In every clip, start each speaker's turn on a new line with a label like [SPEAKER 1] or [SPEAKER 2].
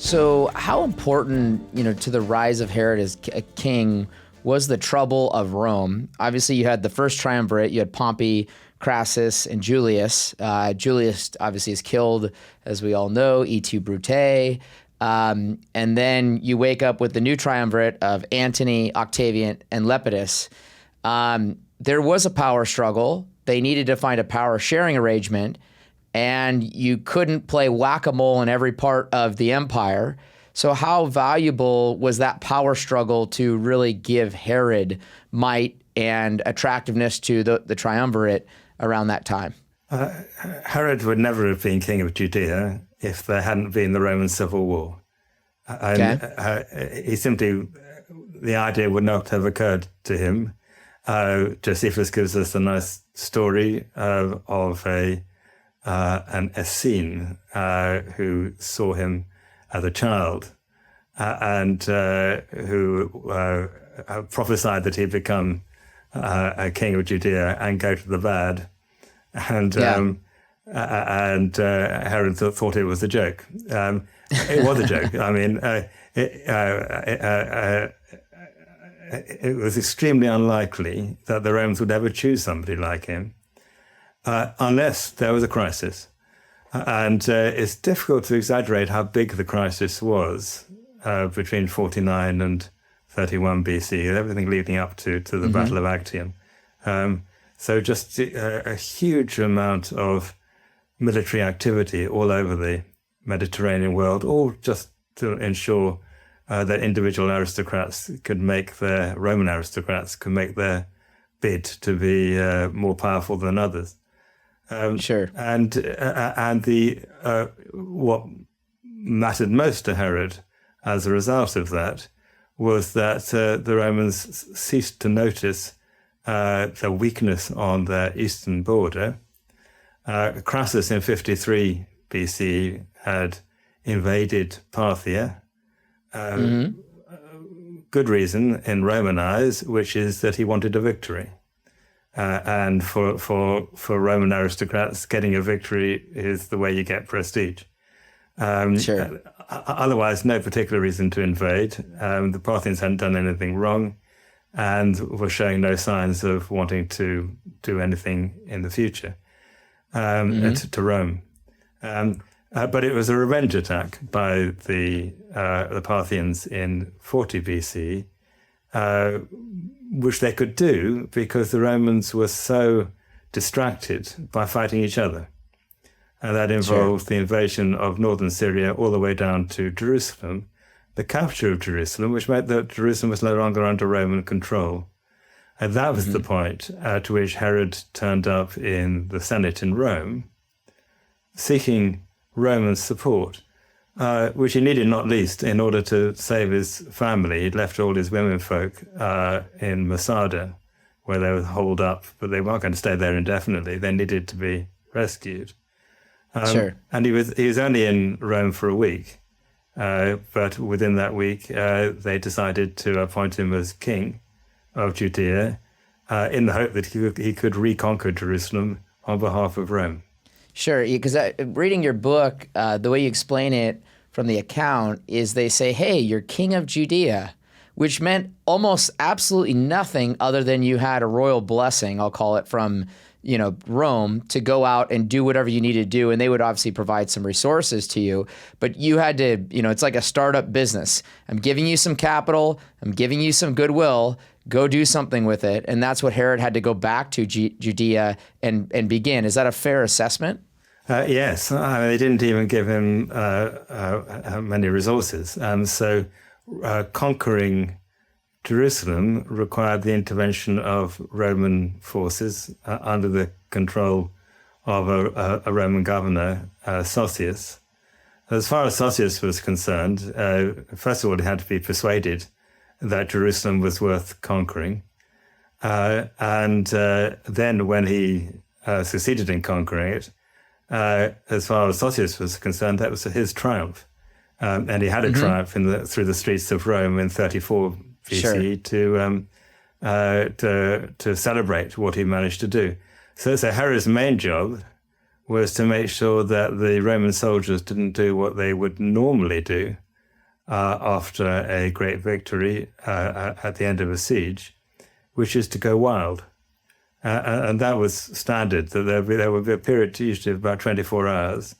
[SPEAKER 1] So how important, to the rise of Herod as a king was the trouble of Rome? Obviously, you had the first triumvirate. You had Pompey, Crassus, and Julius. Julius obviously is killed, as we all know, Et Brute. And then you wake up with the new triumvirate of Antony, Octavian, and Lepidus. There was a power struggle. They needed to find a power sharing arrangement, and you couldn't play whack-a-mole in every part of the empire. So how valuable was that power struggle to really give Herod might and attractiveness to the triumvirate around that time?
[SPEAKER 2] Herod would never have been king of Judea if there hadn't been the Roman Civil War. And the idea would not have occurred to him. Josephus gives us a nice story of an Essene who saw him as a child and who prophesied that he'd become a king of Judea and go to the bad. And Herod thought it was a joke. It was a joke. I mean, it was extremely unlikely that the Romans would ever choose somebody like him unless there was a crisis. And it's difficult to exaggerate how big the crisis was between 49 and 31 BC, everything leading up to the Battle of Actium. So just a huge amount of military activity all over the Mediterranean world, all just to ensure that individual aristocrats Roman aristocrats could make their bid to be more powerful than others.
[SPEAKER 1] Sure.
[SPEAKER 2] And what mattered most to Herod as a result of that was that the Romans ceased to notice the weakness on their eastern border. Crassus in 53 BC had invaded Parthia. Good reason in Roman eyes, which is that he wanted a victory. And for Roman aristocrats, getting a victory is the way you get prestige.
[SPEAKER 1] Sure.
[SPEAKER 2] Otherwise, no particular reason to invade. The Parthians hadn't done anything wrong and were showing no signs of wanting to do anything in the future to Rome. But it was a revenge attack by the Parthians in 40 BC, which they could do because the Romans were so distracted by fighting each other. And that involved the invasion of northern Syria all the way down to Jerusalem, the capture of Jerusalem, which meant that Jerusalem was no longer under Roman control. And that was the point to which Herod turned up in the Senate in Rome, seeking Roman support, which he needed not least in order to save his family. He'd left all his womenfolk in Masada, where they were holed up, but they weren't going to stay there indefinitely. They needed to be rescued. And he was only in Rome for a week, but within that week, they decided to appoint him as king of Judea in the hope that he could reconquer Jerusalem on behalf of Rome.
[SPEAKER 1] Sure, because reading your book, the way you explain it from the account is they say, hey, you're king of Judea, which meant almost absolutely nothing other than you had a royal blessing, I'll call it, from Rome to go out and do whatever you need to do. And they would obviously provide some resources to you, but you had to, it's like a startup business. I'm giving you some capital. I'm giving you some goodwill. Go do something with it. And that's what Herod had to go back to Judea and begin. Is that a fair assessment?
[SPEAKER 2] Yes. They didn't even give him many resources. So conquering Jerusalem required the intervention of Roman forces under the control of a Roman governor, Sosius. As far as Sosius was concerned, first of all, he had to be persuaded that Jerusalem was worth conquering. And then when he succeeded in conquering it, as far as Sosius was concerned, that was his triumph. And he had a triumph through the streets of Rome in 34 BC to celebrate what he managed to do. So Herod's main job was to make sure that the Roman soldiers didn't do what they would normally do, after a great victory at the end of a siege, which is to go wild. And that was standard, that there would be a period usually of about 24 hours.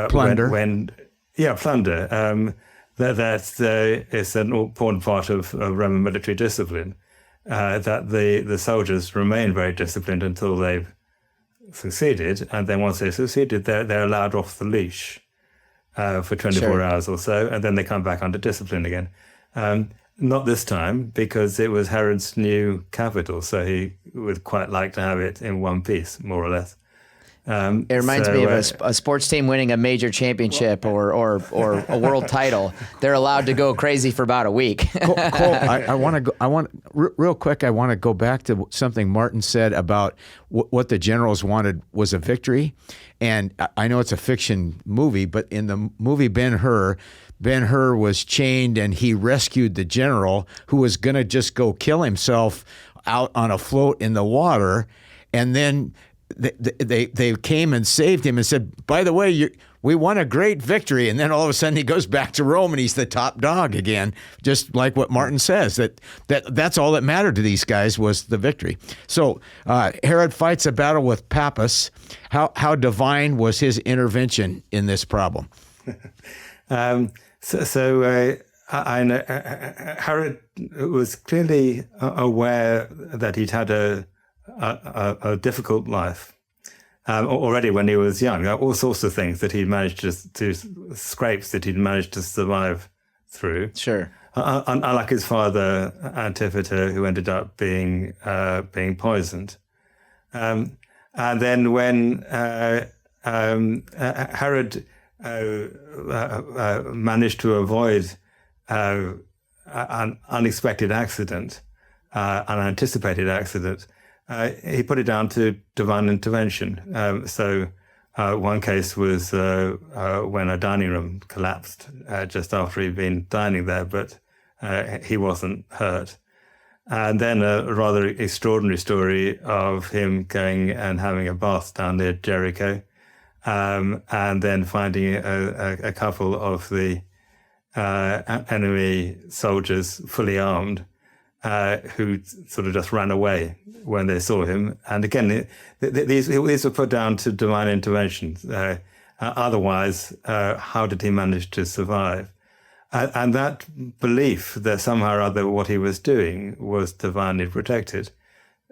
[SPEAKER 3] Plunder.
[SPEAKER 2] Plunder. That is an important part of Roman military discipline, that the soldiers remain very disciplined until they've succeeded, and then once they've succeeded, they're allowed off the leash for 24 hours or so, and then they come back under discipline again. Not this time, because it was Herod's new capital, so he would quite like to have it in one piece, more or less.
[SPEAKER 1] It reminds me of a sports team winning a major championship or a world title. They're allowed to go crazy for about a week.
[SPEAKER 3] Cole, I want to real quick. I want to go back to something Martin said about what the generals wanted was a victory. And I know it's a fiction movie, but in the movie Ben-Hur was chained and he rescued the general who was going to just go kill himself out on a float in the water, and then they came and saved him and said, by the way, we won a great victory. And then all of a sudden he goes back to Rome and he's the top dog again, just like what Martin says, that's all that mattered to these guys was the victory. So Herod fights a battle with Pappus. How divine was his intervention in this problem?
[SPEAKER 2] I know Herod was clearly aware that he'd had a difficult life already when he was young. All sorts of things that he'd managed to scrapes that he'd managed to survive through.
[SPEAKER 1] Sure.
[SPEAKER 2] Unlike his father Antipater, who ended up being poisoned. And then when Herod managed to avoid an unexpected accident, an unanticipated accident, he put it down to divine intervention. One case was when a dining room collapsed just after he'd been dining there, but he wasn't hurt. And then a rather extraordinary story of him going and having a bath down near Jericho, and then finding a couple of the enemy soldiers fully armed, who sort of just ran away when they saw him. And again, these were put down to divine intervention. Otherwise, how did he manage to survive? And that belief that somehow or other what he was doing was divinely protected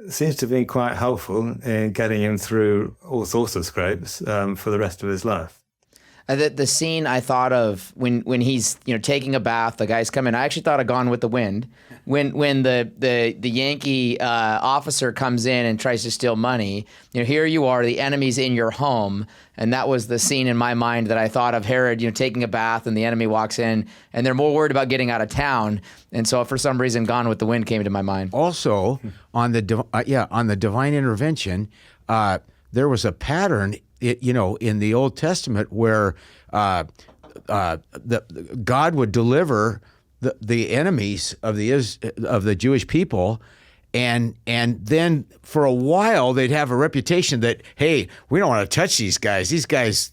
[SPEAKER 2] seems to be quite helpful in getting him through all sorts of scrapes for the rest of his life.
[SPEAKER 1] The scene I thought of when he's taking a bath, the guy's coming. I actually thought of Gone with the Wind, when the Yankee officer comes in and tries to steal money. Here you are, the enemy's in your home, and that was the scene in my mind that I thought of Herod, taking a bath, and the enemy walks in, and they're more worried about getting out of town, and so for some reason, Gone with the Wind came to my mind.
[SPEAKER 3] Also, on the divine intervention, there was a pattern. In the Old Testament, where God would deliver the enemies of the Jewish people, and then for a while they'd have a reputation that, hey, we don't want to touch these guys. These guys,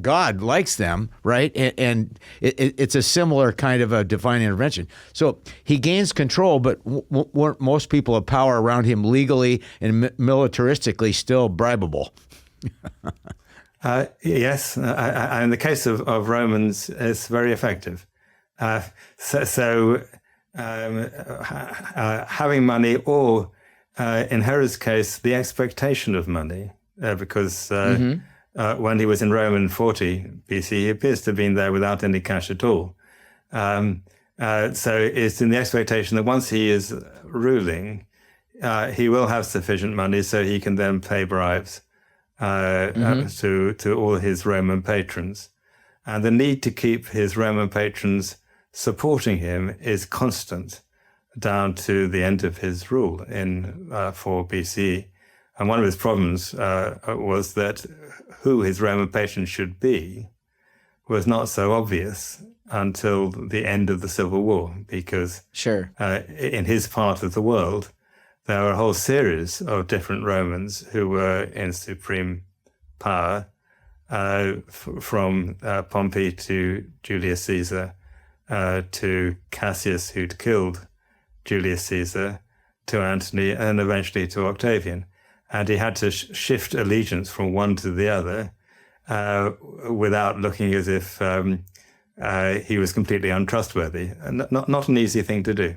[SPEAKER 3] God likes them, right? And it's a similar kind of a divine intervention. So he gains control, but weren't most people of power around him legally and militaristically still bribable?
[SPEAKER 2] Yes, and in the case of Romans, it's very effective. Having money, or in Herod's case, the expectation of money, because when he was in Rome in 40 BC, he appears to have been there without any cash at all. So it's in the expectation that once he is ruling, he will have sufficient money so he can then pay bribes to all his Roman patrons. And the need to keep his Roman patrons supporting him is constant down to the end of his rule in 4 BC. And one of his problems was that who his Roman patrons should be was not so obvious until the end of the Civil War, because in his part of the world, there were a whole series of different Romans who were in supreme power, from Pompey to Julius Caesar, to Cassius, who'd killed Julius Caesar, to Antony, and eventually to Octavian. And he had to shift allegiance from one to the other without looking as if he was completely untrustworthy. Not an easy thing to do.